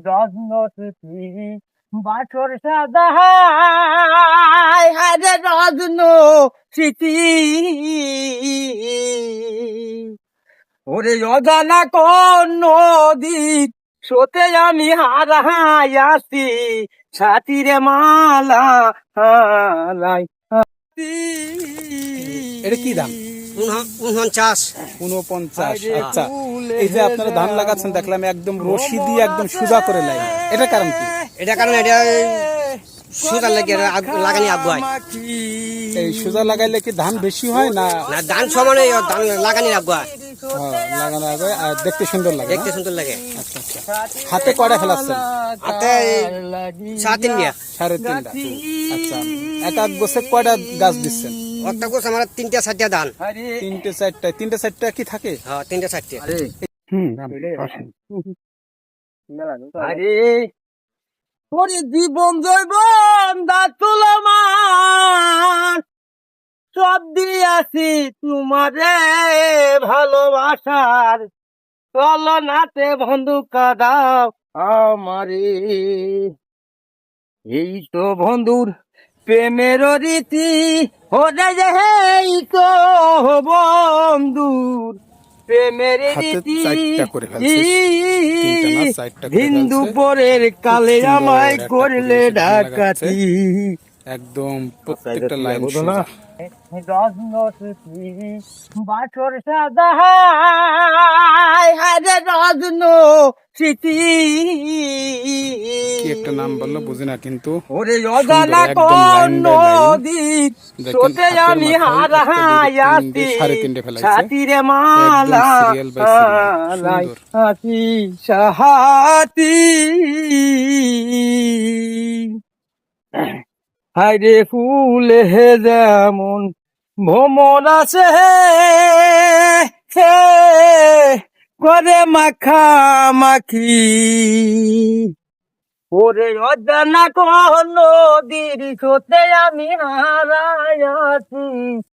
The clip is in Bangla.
রত্ন স্মৃতি বাছর সাদা হায় রত্ন স্মৃতি ওরে অজানা কোন নদী সোতে আমি হারাই আসি ছাতিরে মালা হালাই এটা কি ধান? 49। 49। আচ্ছা, এই যে আপনারা ধান লাগাচ্ছেন দেখলাম একদম রশি দিয়ে একদম সোজা করে লাইন, এটা কারণ কি? এটা কারণ এটা সুতার লাগে লাগানি আগুয়ায়। এই সোজা লাগাইলে কি ধান বেশি হয় না? না, ধান সমানে ধান লাগানি আগুয়ায়। লাগানো আগে আর দেখতে সুন্দর লাগে। দেখতে সুন্দর লাগে। আচ্ছা আচ্ছা, হাতে কয়টা ফেলাচ্ছেন? হাতে 3.5 দিয়া। 3.5টা। আচ্ছা, এক এক গোছে কয়টা গাছ দিচ্ছেন? একটা গোছ আমার 3টা 4টা ধান। 3টে 4টা। 3টে 4টা কি থাকে? হ্যাঁ, 3টা 4টা। আরে ওরে জীবন জৈবন দাতুলমান সব দিয়াছি তোমারে ভালোবাসার চলনাতে বন্ধু কাদাও আমারে এই তো বন্ধুর প্রেমের রীতি ওরে যে এই তো বন্ধুর প্রেমের হাতে রীতি 4টা করে ফেলছিস। 3টা না 4টা করে হিন্দু ফেলছে। পরের কালে সুন্দর আমায় একটা করলে পরিবেশে ধান ডাকাতি একদম প্রত্যেকটা লাইন সোজা। রত্ন স্মৃতি বাছর সাদা হায় রত্ন স্মৃতি কি একটা নাম বললো বুঝি না, কিন্তু ওরে অজানা একদম কোন লাইন বাই লাইন। নদী সোতে আমি হারাই আসি 3.5 ফেলাইছে। ছাতিরে মালা একদম সিরিয়াল বাই সিরিয়াল হালাই সুন্দর। হাতি সাহাতি হায়রে ফুলে যেমন ভ্রমণ আছে হে করে মাখামাখি ওরে অজানা কোন নদীর সোতে আমি হারাই আছি